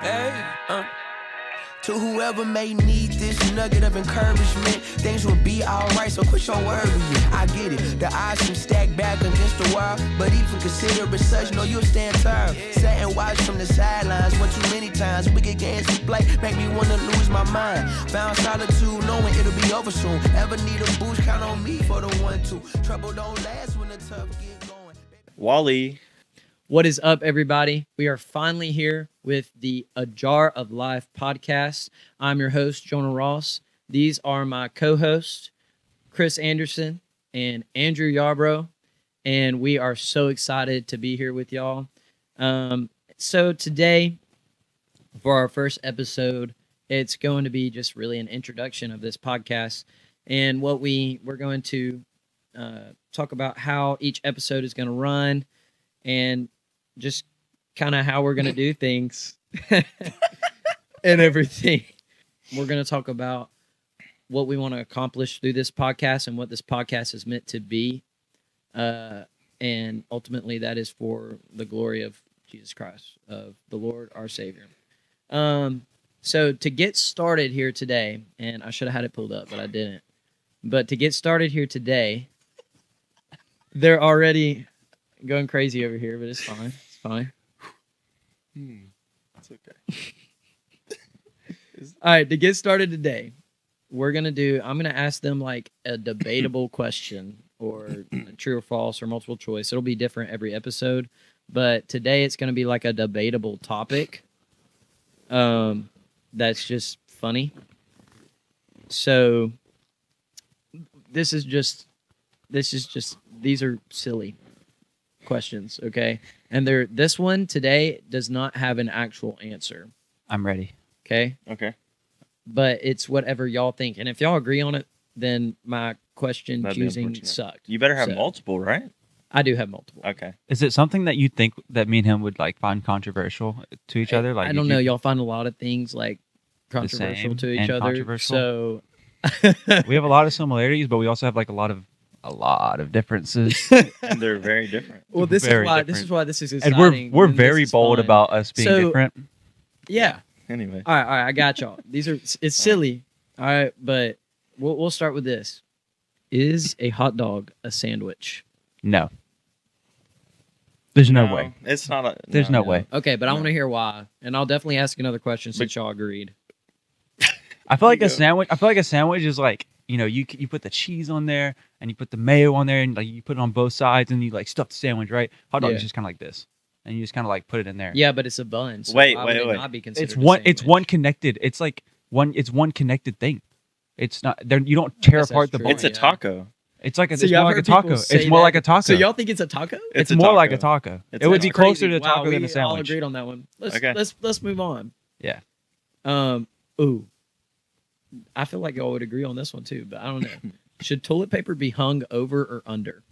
Hey, to whoever may need this nugget of encouragement, things will be alright, so quit your worrying. I get it, the odds seem stacked back against the wall, but even consider it such, know you'll stand tall. Sat and watch from the sidelines, one too many times. Wicked games we play make me wanna lose my mind. Found solitude, knowing it'll be over soon. Ever need a boost, count on me for the 1-2. Trouble don't last when the tough get going. Wally. What is up, everybody? We are finally here with the A Jar of Life podcast. I'm your host, Jonah Ross. These are my co-hosts, Chris Anderson and Andrew Yarbrough, and we are so excited to be here with y'all. So today, for our first episode, it's going to be just really an introduction of this podcast and what we're going to talk about how each episode is going to run and just kind of how we're going to do things and everything. We're going to talk about what we want to accomplish through this podcast and what this podcast is meant to be. And ultimately, that is for the glory of Jesus Christ, of the Lord, our Savior. So to get started here today, and I should have had it pulled up, but I didn't. But to get started here today, they're already going crazy over here, but it's fine. It's fine. That's okay. All right, to get started today, I'm going to ask them like a debatable question or true or false or multiple choice. It'll be different every episode, but today it's going to be like a debatable topic. That's just funny. So these are silly questions, okay? And this one today does not have an actual answer. I'm ready. Okay? Okay. But it's whatever y'all think. And if y'all agree on it, then my question That'd be choosing unfortunate. sucked. You better have So, multiple, right? I do have multiple. Okay. Is it something that you think that me and him would like find controversial to each other? Like I don't know. Y'all find a lot of things like controversial same to each and other. controversial? So We have a lot of similarities, but we also have like a lot of differences. And they're very different. well, this Very is different. why this is And exciting. we're and very this is bold fun. about us being So- different. Yeah. Anyway. All right. I got y'all. It's silly. All right, but we'll start with this. Is a hot dog a sandwich? No. There's no way. It's not a. There's no way. Okay, but I No. want to hear why, and I'll definitely ask another question since y'all agreed. I feel like There a you go. sandwich. I feel like a sandwich is like, you know, you put the cheese on there and you put the mayo on there and like you put it on both sides and you like stuff the sandwich, right? Hot dog Yeah. is just kind of like this, and you just kind of like put it in there. Yeah, but it's a bun. So Wait, why would it wait. not be considered It's a one. It's sandwich? one connected. It's like one. It's one connected thing. It's not. There. You don't tear guess apart that's the true. bone. It's a Yeah. taco. It's like a. So It's y'all more like a heard people taco. say It's more that- like a taco. So y'all think it's a taco? It's a more like a taco. taco. It's It a would be taco. closer to a taco wow, than we a sandwich. all agreed on that one. Okay. Let's move on. Yeah. Ooh. I feel like y'all would agree on this one too, but I don't know. Should toilet paper be hung over or under?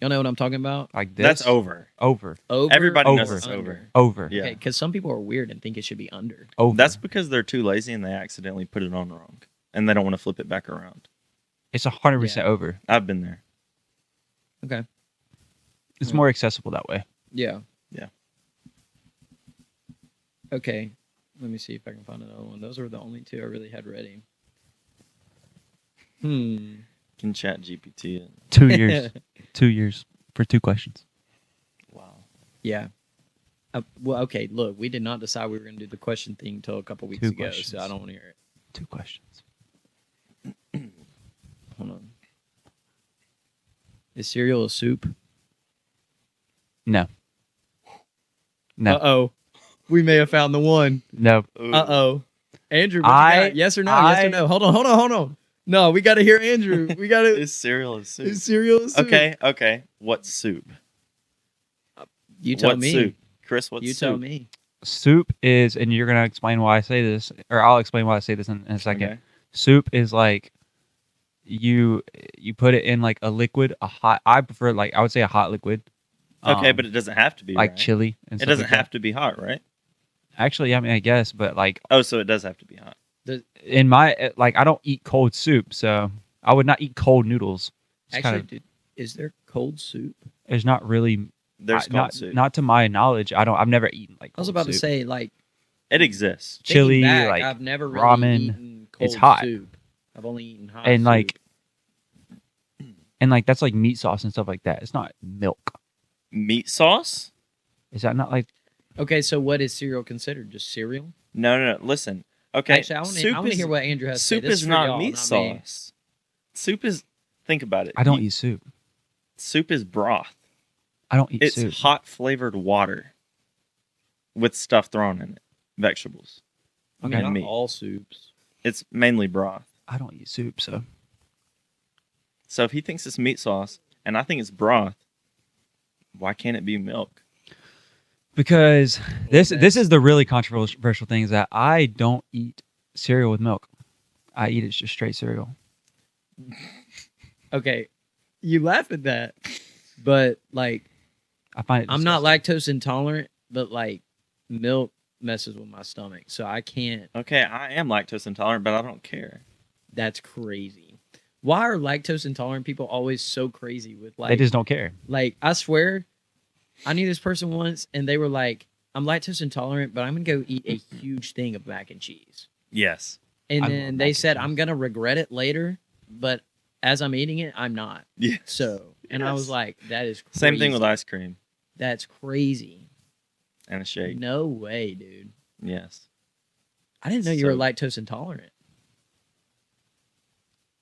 Y'all know what I'm talking about? Like this. That's over. Over. Over. Everybody or knows Over. it's under? over. Over. Yeah. Okay, because some people are weird and think it should be under. Over. That's because they're too lazy and they accidentally put it on wrong, and they don't want to flip it back around. It's 100% Yeah. over. I've been there. Okay. It's Yeah. more accessible that way. Yeah. Yeah. Okay. Let me see if I can find another one. Those are the only two I really had ready. Can chat GPT it. 2 years. 2 years for 2 questions. Wow. Yeah. Well, okay. Look, we did not decide we were going to do the question thing until a couple weeks 2 ago, questions. so I don't want to hear it. 2 questions. Hold on. Is cereal a soup? No. No. Uh-oh. We may have found the one. No. Ooh. Uh-oh. Andrew, what you I- got? Yes or no? Yes or I- no? Hold on. No, we got to hear Andrew. We got to... Is cereal a soup? Is cereal a soup? Okay. What soup? You tell what me. soup? Chris, what You soup? tell me. Soup is, and you're going to explain why I say this, or I'll explain why I say this in a second. Okay. Soup is like you put it in like a liquid, a hot. I prefer like I would say a hot liquid. Okay, but it doesn't have to be like right? chili. And It stuff doesn't like that. have to be hot, right? Actually, I mean, I guess, but like Oh, so it does have to be hot. in my like, I don't eat cold soup, so I would not eat cold noodles. It's Actually, kind of, dude, is there cold soup? there's not really. There's cold not, soup. not to my knowledge. I've never eaten like. I was cold about to soup. say, like, It exists. Thinking chili, back, like I've never really ramen. eaten cold It's hot. soup. I've only eaten hot And, soup. like, that's like meat sauce and stuff like that. It's not milk. Meat sauce? Is that not like? Okay, so what is cereal considered? Just cereal? No. Listen. Okay. Actually, I want soup to is- hear what Andrew has to say. Soup This is for not y'all, meat not me. sauce. Soup is. Think about it. I don't eat soup. Soup is broth. I don't eat It's soup. hot flavored water with stuff thrown in it, vegetables. I mean, and not meat. all soups. It's mainly broth. I don't eat soup, so So if he thinks it's meat sauce and I think it's broth, why can't it be milk? because this that's- is the really controversial thing is that I don't eat cereal with milk. I eat it just straight cereal. Okay, you laugh at that, but like, I find it. I'm not disgusting. lactose intolerant, but like, milk messes with my stomach, so I can't. Okay, I am lactose intolerant, but I don't care. That's crazy. Why are lactose intolerant people always so crazy with They like? just don't care. Like, I swear, I knew this person once, and they were like, "I'm lactose intolerant, but I'm gonna go eat a huge thing of mac and cheese." Yes. And I then love mac they and said, cheese. "I'm gonna regret it later," but as I'm eating it, I'm not. Yes. So, and I was Yes. like, "That is crazy. Same thing with ice cream That's crazy. and a shake. No way, dude. Yes. I didn't know you were So- lactose intolerant.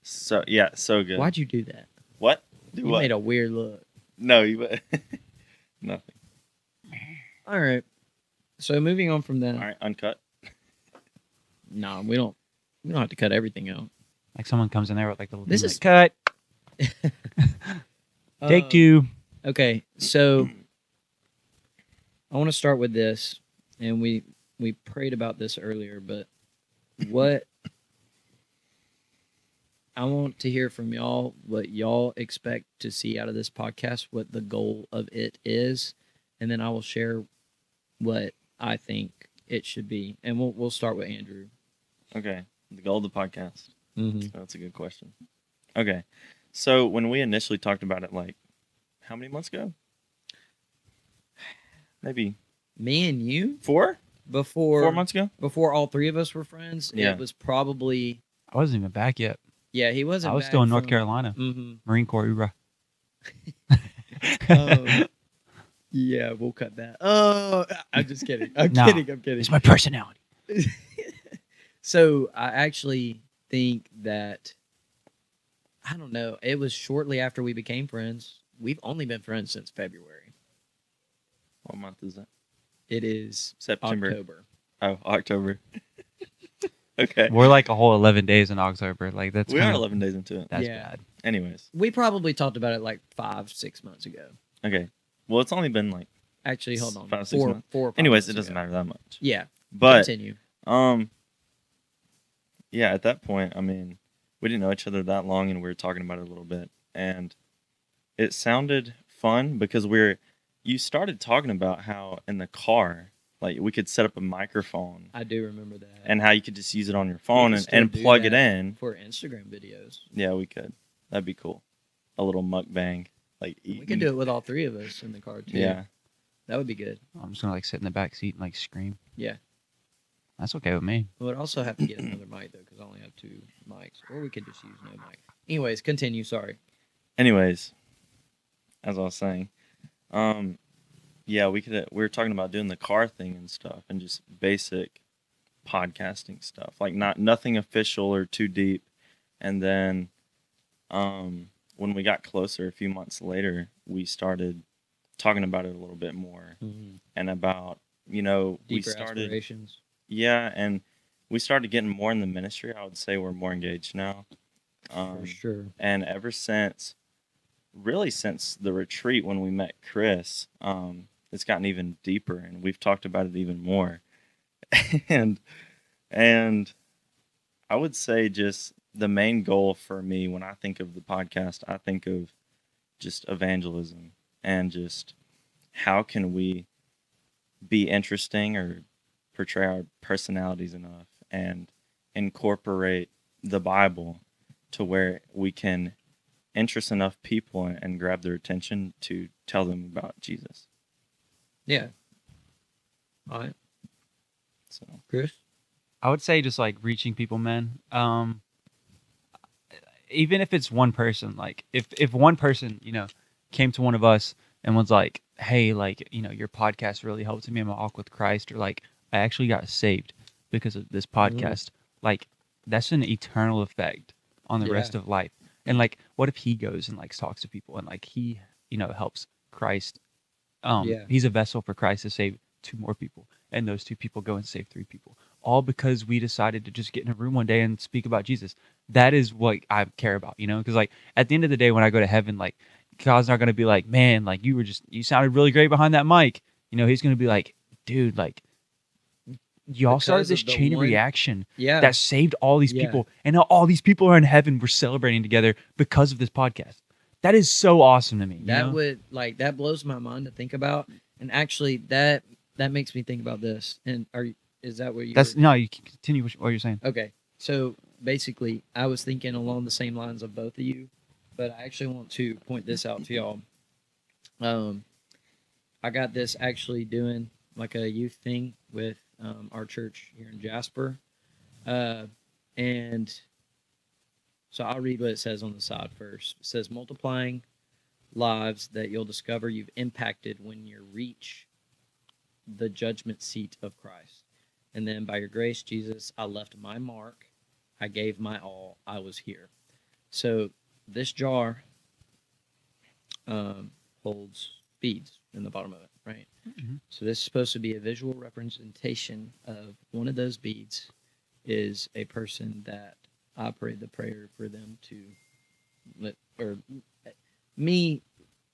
So yeah, so good. Why'd you do that? What? Do You what? made a weird look. No, you. Nothing. All right. So moving on from that, All right, uncut. no, we don't have to cut everything out. Like someone comes in there with like the little This thing, is- like, cut. Take Um, 2. Okay, so I want to start with this, and we prayed about this earlier, but what I want to hear from y'all, what y'all expect to see out of this podcast, what the goal of it is, and then I will share what I think it should be, and we'll start with Andrew. Okay, the goal of the podcast. Mm-hmm. That's a good question. Okay, so when we initially talked about it, like, how many months ago? Maybe Me and you 4 before months ago. before all three of us were friends. Yeah. It was probably I wasn't even back yet. yeah. He wasn't. I was back still in North from- Carolina, Mm-hmm. Marine Corps. Hoorah. Yeah, we'll cut that. Oh, I'm just kidding. I'm Nah. kidding. I'm kidding. It's my personality. So I actually think that I don't know. It was shortly after we became friends. We've only been friends since February. What month is that? It is September. October. Oh, October. Okay. We're like a whole 11 days in October. Like that's We are kinda- 11 days into it. That's Yeah. bad. Anyways, We probably talked about it like 5-6 months ago. okay. Well, it's only been like. Actually, hold on. 5-6 4 months. or 5 Anyways, months it doesn't ago. matter that much. Yeah, But continue. yeah, at that point, I mean, we didn't know each other that long, and we were talking about it a little bit, and it sounded fun because you started talking about how in the car, like we could set up a microphone I do remember that. and how you could just use it on your phone can and, still and do plug it that. in. For Instagram videos. Yeah, we could. That'd be cool. A little mukbang, like eating. We could do it with all three of us in the car too. Yeah. That would be good. I'm just gonna like sit in the back seat and like scream. Yeah. That's okay with me. We would also have to get another mic though, because I only have 2 mics. Or we could just use no mic. Anyways, continue. Sorry. Anyways, as I was saying, yeah, we were talking about doing the car thing and stuff, and just basic podcasting stuff, like nothing official or too deep. And then, when we got closer, a few months later, we started talking about it a little bit more, and about we Deeper started, aspirations. yeah, and we started getting more in the ministry. I would say we're more engaged now. For sure. And ever since the retreat when we met Chris, it's gotten even deeper, and we've talked about it even more. and I would say just the main goal for me when I think of the podcast, I think of just evangelism and just how can we be interesting or portray our personalities enough and incorporate the Bible to where we can interest enough people and grab their attention to tell them about Jesus. Yeah. All right. So Chris? I would say just like reaching people, man. Even if it's one person, like if one person, came to one of us and was like, "Hey, like, your podcast really helped me in my walk with Christ," or like, "I actually got saved because of this podcast." Like, that's an eternal effect on the Yeah. rest of life. And like, what if he goes and like talks to people and like he, helps Christ? Yeah. He's a vessel for Christ to save 2 more people, and those 2 people go and save 3 people, all because we decided to just get in a room one day and speak about Jesus. That is what I care about, because like at the end of the day, when I go to heaven, like God's not going to be like, "Man, like you sounded really great behind that mic." He's going to be like, "Dude, like y'all Because started of this the chain of one- reaction Yeah. that saved all these Yeah. people, and now all these people are in heaven. We're celebrating together because of this podcast." That is so awesome to me. you That know? would that blows my mind to think about. And actually that makes me think about this. And is that what you That's were- no. You can continue what you're saying. Okay. So basically I was thinking along the same lines of both of you, but I actually want to point this out to y'all. I got this actually doing like a youth thing with our church here in Jasper. And so I'll read what it says on the side first. It says, multiplying lives that you'll discover you've impacted when you reach the judgment seat of Christ. And then by your grace, Jesus, I left my mark. I gave my all. I was here. So this jar holds beads in the bottom of it, right? Mhm. So this is supposed to be a visual representation of one of those beads is a person that I prayed the prayer for them to let, or me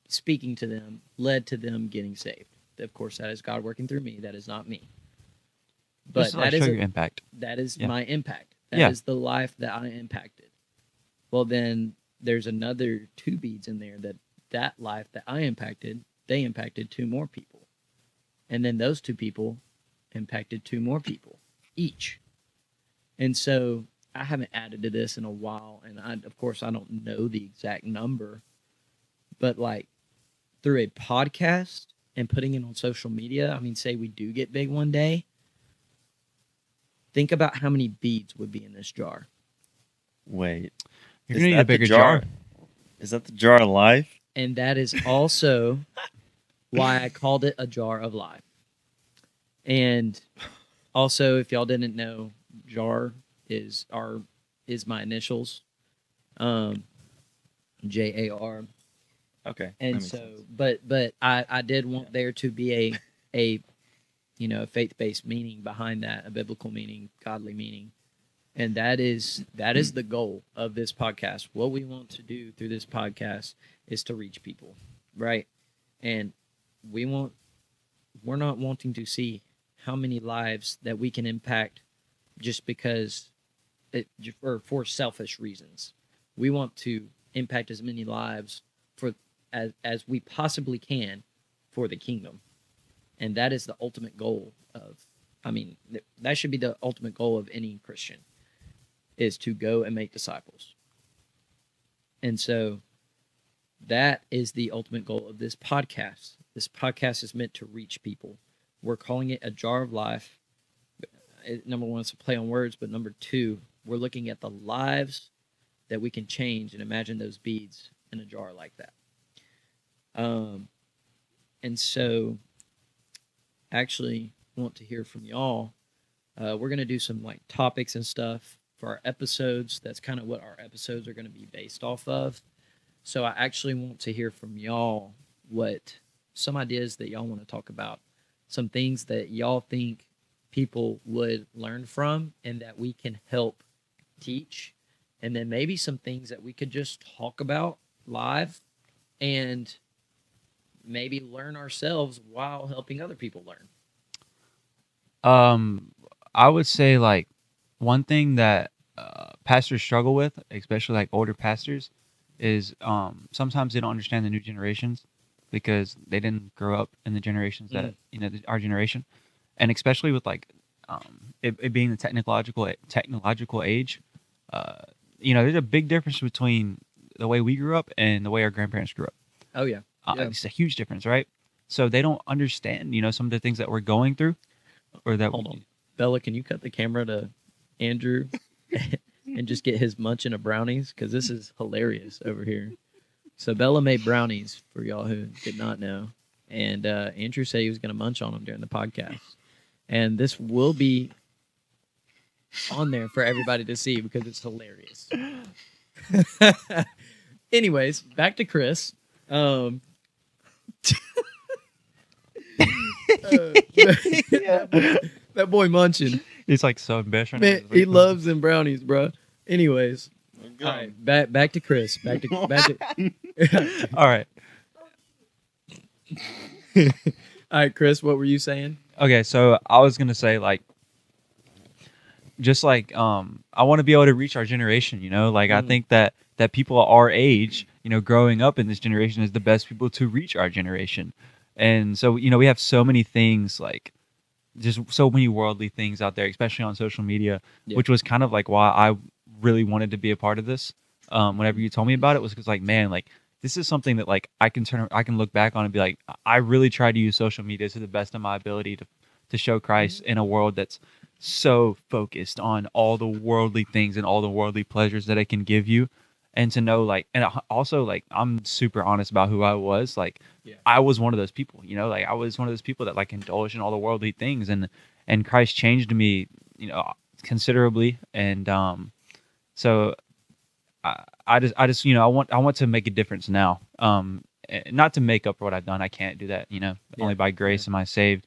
speaking to them led to them getting saved. Of course, that is God working through me. That is not me. But Just to, like, that is show your impact. that is Yeah. my impact. That is Yeah. the life that I impacted. Well, then there's another 2 beads in there that life that I impacted, they impacted 2 more people. And then those 2 people impacted 2 more people each. And so I haven't added to this in a while, and of course I don't know the exact number, but like through a podcast and putting it on social media, I mean, say we do get big one day, think about how many beads would be in this jar. wait, You're is gonna need that a the bigger jar. Is that the jar of life? And that is also why I called it a jar of life. And also, if y'all didn't know, jar is my initials, JAR. Okay. that And makes so, sense. but I did want there to be a a faith-based meaning behind that, a biblical meaning, godly meaning. And that is the goal of this podcast. What we want to do through this podcast is to reach people, right? And we're not wanting to see how many lives that we can impact just because or for selfish reasons. We want to impact as many lives as we possibly can for the kingdom. And that is the ultimate goal that should be the ultimate goal of any Christian, is to go and make disciples. And so that is the ultimate goal of this podcast. This podcast is meant to reach people. We're calling it a jar of life. Number 1, it's a play on words, but number 2, we're looking at the lives that we can change and imagine those beads in a jar like that. And so actually want to hear from y'all. We're going to do some like topics and stuff for our episodes. That's kind of what our episodes are going to be based off of. So I actually want to hear from y'all what some ideas that y'all want to talk about, some things that y'all think people would learn from and that we can help teach, and then maybe some things that we could just talk about live and maybe learn ourselves while helping other people learn. I would say like one thing that pastors struggle with, especially like older pastors, is sometimes they don't understand the new generations because they didn't grow up in the generations that our generation, and especially with like it being the technological age. There's a big difference between the way we grew up and the way our grandparents grew up. Oh yeah. Yeah. It's a huge difference, right? So they don't understand, some of the things that we're going through, or that. Hold on. Bella, can you cut the camera to Andrew and just get his munching of brownies? Because this is hilarious over here. So Bella made brownies for y'all who did not know. And Andrew said he was going to munch on them during the podcast. And this will be on there for everybody to see because it's hilarious. Anyways, back to Chris. That boy munching. He's like so embarrassed right Man, now. he loves them brownies, bro. Anyways, Go. all right, back to Chris. Back to All right. all right, Chris. What were you saying? Okay, so I was gonna say like, just like I want to be able to reach our generation. You know, like I think that people our age, you know, growing up in this generation is the best people to reach our generation. And so, you know, we have so many things like just so many worldly things out there, especially on social media, Yeah. which was kind of like why I really wanted to be a part of this. Whenever you told me about it, was because like, man, like this is something that like I can look back on and be like, I really try to use social media to the best of my ability to show Christ in a world that's so focused on all the worldly things and all the worldly pleasures that it can give you. And to know like, and also like, I'm super honest about who I was. Like, Yeah. I was one of those people, you know, like I was one of those people that like indulged in all the worldly things, and Christ changed me, you know, considerably. And so I just, you know, I want to make a difference now. Not to make up for what I've done. I can't do that, you know. Yeah. Only by grace am I saved.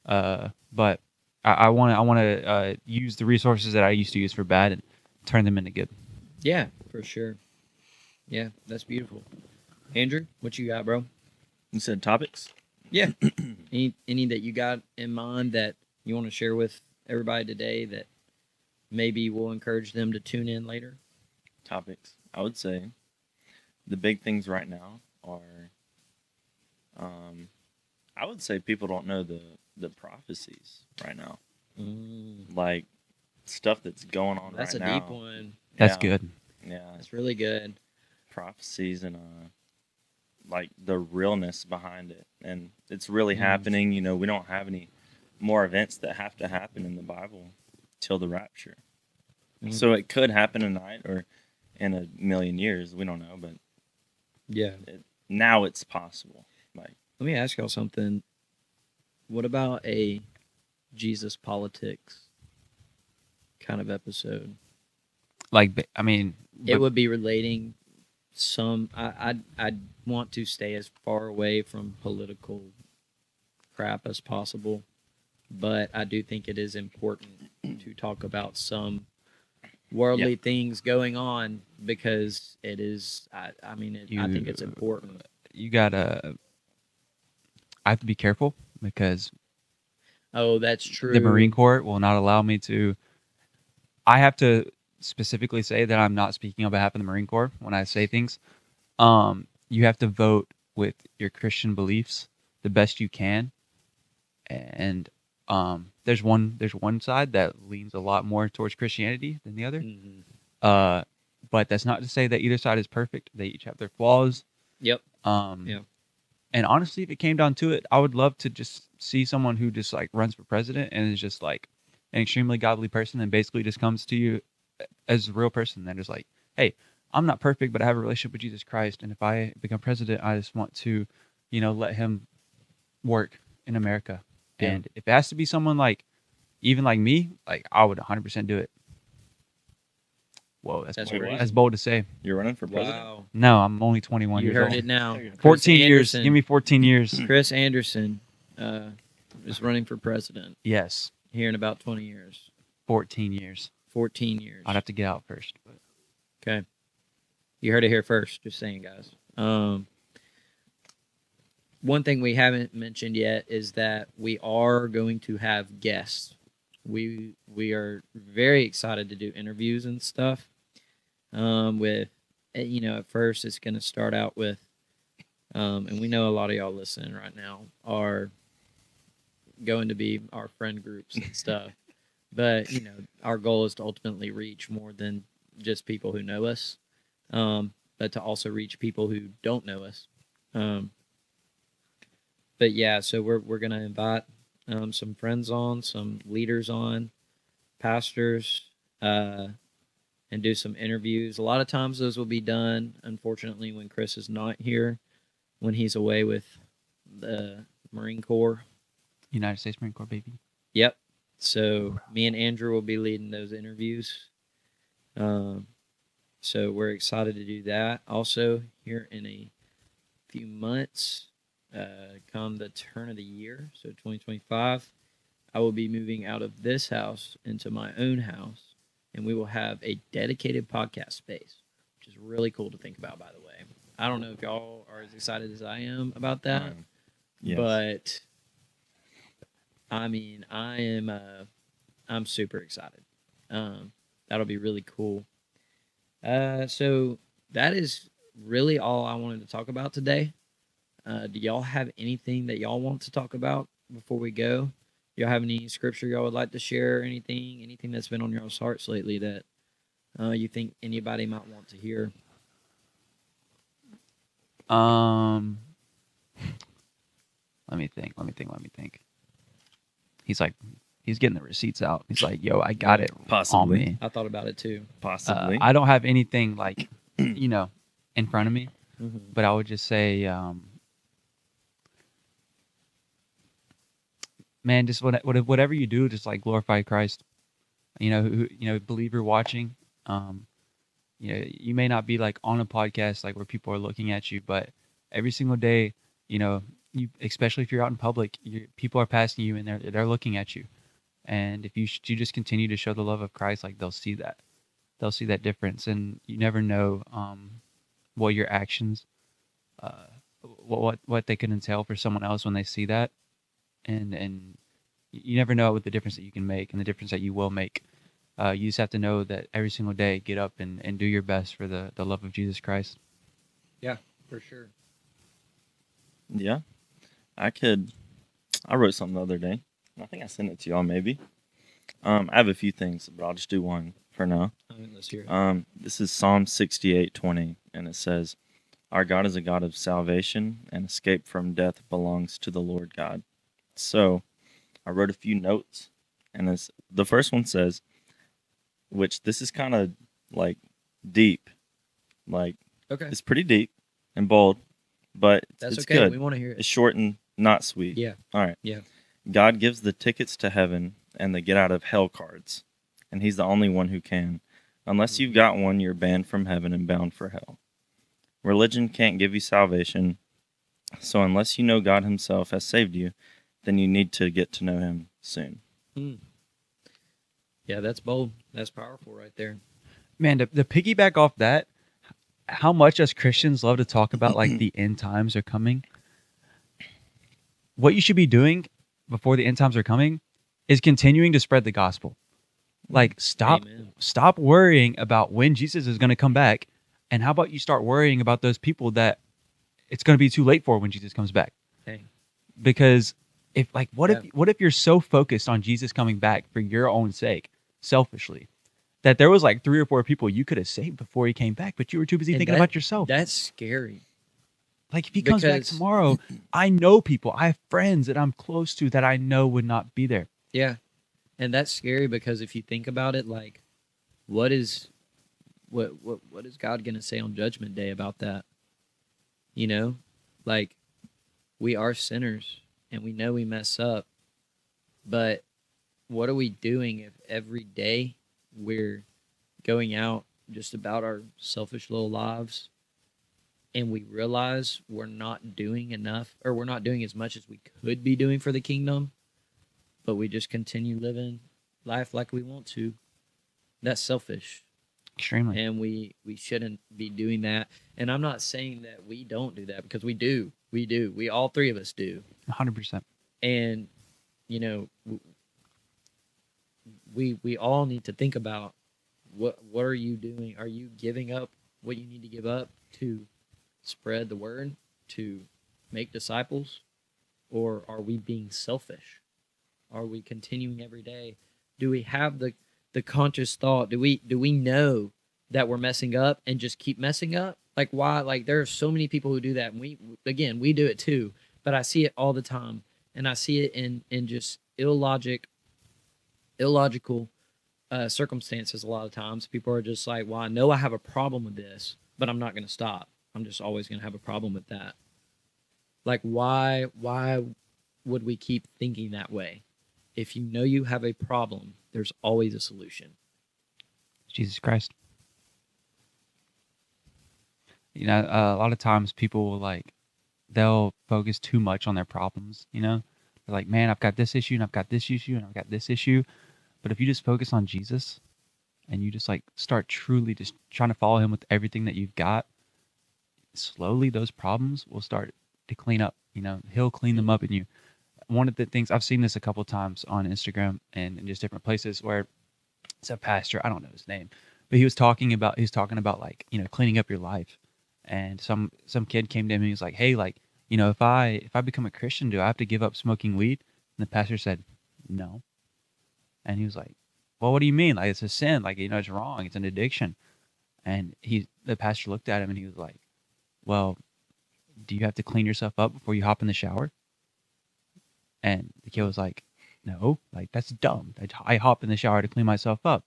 But I want to use the resources that I used to use for bad and turn them into good. Yeah, for sure. Yeah, that's beautiful. Andrew, what you got, bro? You said topics? Yeah. any that you got in mind that you want to share with everybody today that maybe will encourage them to tune in later? Topics. I would say the big things right now are, I would say people don't know the prophecies right now. Like stuff that's going on That's right a now. deep one. That's Yeah. good. Yeah. That's really good. Prophecies and like the realness behind it, and it's really Mm. happening. You know, we don't have any more events that have to happen in the Bible till the rapture. Mm. So it could happen tonight or in a million years. We don't know, but Yeah. now it's possible. Like, Let me ask y'all something. What about a Jesus politics kind of episode? Like, I mean, It would be relating some. I'd want to stay as far away from political crap as possible, but I do think it is important to talk about some worldly things going on because it is. I mean, I think it's important. you gotta. I have to be careful because Oh, that's true. the Marine Corps will not allow me to. I have to specifically say that I'm not speaking on behalf of the Marine Corps when I say things. You have to vote with your Christian beliefs the best you can, and there's one side that leans a lot more towards Christianity than the other. Mhm. But that's not to say that either side is perfect. They each have their flaws. Yep. Yeah. And honestly, if it came down to it, I would love to just see someone who just like runs for president and is just like an extremely godly person and basically just comes to you as a real person and is like, hey, I'm not perfect, but I have a relationship with Jesus Christ. And if I become president, I just want to, you know, let him work in America. Yeah. And if it has to be someone like, even like me, like I would 100% do it. Whoa, That's bold. crazy. that's bold to say. you're running for president? Wow. No, I'm only 21 You years heard old. it now. Chris 14 years. Anderson- Give me 14 years. Chris Anderson is running for president Yes, here in about 20 years. 14 years. 14 years. I'd have to get out first. But Okay. You heard it here first. Just saying, guys. One thing we haven't mentioned yet is that we are going to have guests. We are very excited to do interviews and stuff. With, you know, at first it's going to start out with, and we know a lot of y'all listening right now are going to be our friend groups and stuff. But, you know, our goal is to ultimately reach more than just people who know us, but to also reach people who don't know us. But yeah, so we're gonna invite some friends on, some leaders on, pastors, and do some interviews. A lot of times those will be done, unfortunately, when Chris is not here, when he's away with the Marine Corps. United States Marine Corps, baby. Yep. So me and Andrew will be leading those interviews. So we're excited to do that. Also, here in a few months, come the turn of the year, so 2025, I will be moving out of this house into my own house, and we will have a dedicated podcast space, which is really cool to think about, by the way. I don't know if y'all are as excited as I am about that, Yes. but I mean, I'm super excited. That'll be really cool. So that is really all I wanted to talk about today. Do y'all have anything that y'all want to talk about before we go? Y'all have any scripture y'all would like to share? Anything that's been on y'all's hearts lately that you think anybody might want to hear? Let me think. He's getting the receipts out. He's like, yo, I got it Possibly. on me. I thought about it too. Possibly. I don't have anything like, in front of me, Mm-hmm. but I would just say, man, just whatever you do, just like glorify Christ. Believer watching, you may not be like on a podcast like where people are looking at you, but every single day, you especially if you're out in public, people are passing you and they're looking at you. And if you just continue to show the love of Christ, like they'll see that difference. And you never know what your actions, what they can entail for someone else when they see that, and you never know what the difference that you can make and the difference that you will make. You just have to know that every single day, get up and do your best for the love of Jesus Christ. Yeah, for sure. Yeah. I wrote something the other day. I think I sent it to y'all maybe. I have a few things, but I'll just do one for now. Let's hear it. This is Psalm 68:20, and it says, "Our God is a God of salvation, and escape from death belongs to the Lord God." So I wrote a few notes, and the first one says, which this is kind of like deep, like Okay. it's pretty deep and bold, but That's it's okay. good. We want to hear it. It's short and not sweet. Yeah. All right. Yeah. God gives the tickets to heaven and the get out of hell cards, and he's the only one who can. Unless you've got one, you're banned from heaven and bound for hell. Religion can't give you salvation, so unless you know God himself has saved you, then you need to get to know him soon. Yeah, that's bold. That's powerful right there. Man, to piggyback off that, how much as Christians love to talk about like the end times are coming. What you should be doing before the end times are coming is continuing to spread the gospel. Like stop worrying about when Jesus is going to come back, and how about you start worrying about those people that it's going to be too late for when Jesus comes back. Hey. Because what if you're so focused on Jesus coming back for your own sake, selfishly, that there was like 3 or 4 people you could have saved before he came back, but you were too busy thinking about yourself. That's scary. Like if he comes back tomorrow, I know people, I have friends that I'm close to that I know would not be there. Yeah. And that's scary because if you think about it, like what is God going to say on Judgment Day about that? Like we are sinners and we know we mess up, but what are we doing if every day we're going out just about our selfish little lives and we realize we're not doing enough, or we're not doing as much as we could be doing for the kingdom, but we just continue living life like we want to? That's selfish. Extremely. And we shouldn't be doing that. And I'm not saying that we don't do that, because we do. We all 3 of us do. 100%. And we all need to think about what are you doing? Are you giving up what you need to give up to spread the word, to make disciples? Or are we being selfish? Are we continuing every day? Do we have the conscious thought? Do we know that we're messing up and just keep messing up? Like why? Like there are so many people who do that, and we do it too. But I see it all the time, and I see it in just illogical circumstances. A lot of times, people are just like, "Well, I know I have a problem with this, but I'm not going to stop. I'm just always going to have a problem with that." Like, why would we keep thinking that way? If you know you have a problem, there's always a solution. Jesus Christ. You know, a lot of times people will like, they'll focus too much on their problems. You know, they're like, man, I've got this issue and I've got this issue and I've got this issue. But if you just focus on Jesus and you just like start truly just trying to follow him with everything that you've got, slowly those problems will start to clean up. You know, he'll clean them up in you. One of the things I've seen this a couple of times on Instagram and in just different places where it's a pastor, I don't know his name, but he was talking about like, you know, cleaning up your life. And some kid came to him and he was like, hey, like, you know, if I become a Christian, do I have to give up smoking weed? And the pastor said, no. And he was like, well, what do you mean? Like, it's a sin. Like, you know, it's wrong. It's an addiction. And the pastor looked at him and he was like, well, do you have to clean yourself up before you hop in the shower? And the kid was like, no, like, that's dumb. I hop in the shower to clean myself up.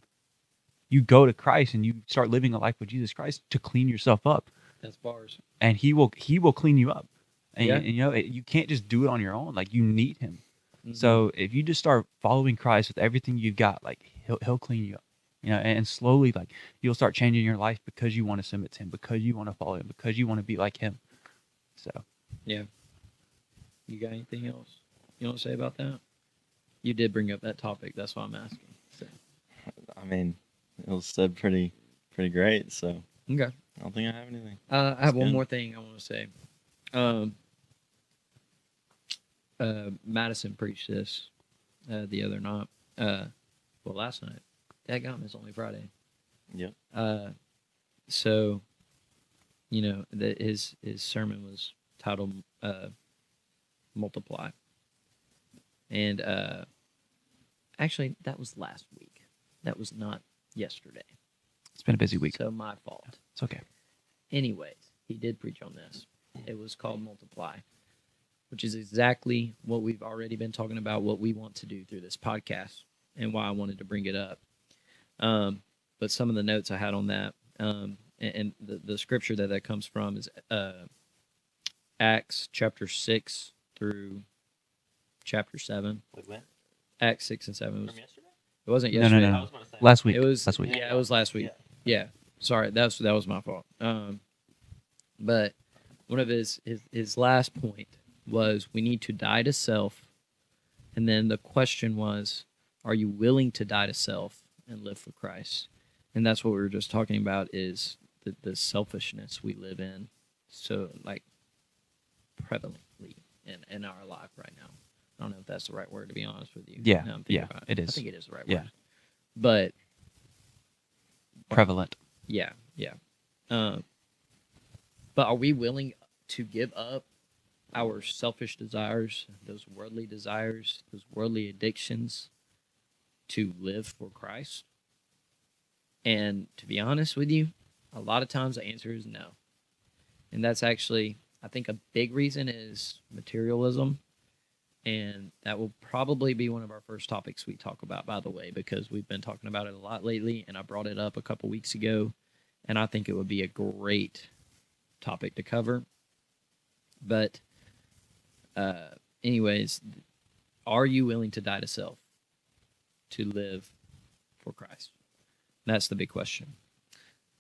You go to Christ and you start living a life with Jesus Christ to clean yourself up. That's bars. And he will clean you up. And, Yeah. and you know, you can't just do it on your own. Like, you need him. Mhm. So if you just start following Christ with everything you've got, like, he'll clean you up. You know, and slowly, like, you'll start changing your life because you want to submit to him, because you want to follow him, because you want to be like him. So Yeah. You got anything else you want to say about that? You did bring up that topic. That's why I'm asking. So. I mean, it was said pretty great. So Okay. I don't think I have anything. I have That's one good. more thing I want to say. Madison preached this the other night. Last night. Dadgum, it's only Friday. Yep. So, you know, his sermon was titled "Multiply," and actually, that was last week. That was not yesterday. it's been a busy week. So my fault. It's okay. Anyways, he did preach on this. It was called Multiply, which is exactly what we've already been talking about, what we want to do through this podcast, and why I wanted to bring it up. But some of the notes I had on that, and the scripture that comes from is Acts chapter 6 through chapter 7. When? Acts 6 and 7. From yesterday? It wasn't No, yesterday. no. Last week. It was last week. Yeah, it was last week. Yeah. Sorry, that was my fault. But one of his last point was we need to die to self, and then the question was, are you willing to die to self and live for Christ? And that's what we were just talking about, is the selfishness we live in, so like prevalently in our life right now. I don't know if that's the right word, to be honest with you. Yeah, Now I'm thinking yeah, about it I is. think it is the right Yeah. word. But Prevalent. yeah. But are we willing to give up our selfish desires, those worldly desires, those worldly addictions, to live for Christ? And to be honest with you, a lot of times the answer is no. And that's actually, I think, a big reason is materialism. And that will probably be one of our first topics we talk about, by the way, because we've been talking about it a lot lately, and I brought it up a couple weeks ago, and I think it would be a great topic to cover. But anyways, are you willing to die to self to live for Christ? That's the big question.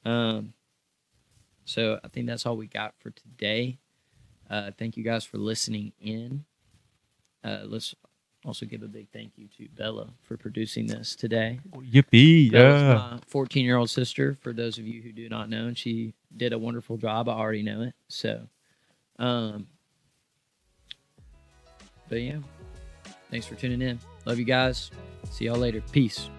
So I think that's all we got for today. Thank you guys for listening in. Let's also give a big thank you to Bella for producing this today. Yippee! Bella's Yeah. my 14-year-old sister, for those of you who do not know, and she did a wonderful job. I already know it. So, but yeah, thanks for tuning in. Love you guys. See y'all later. Peace.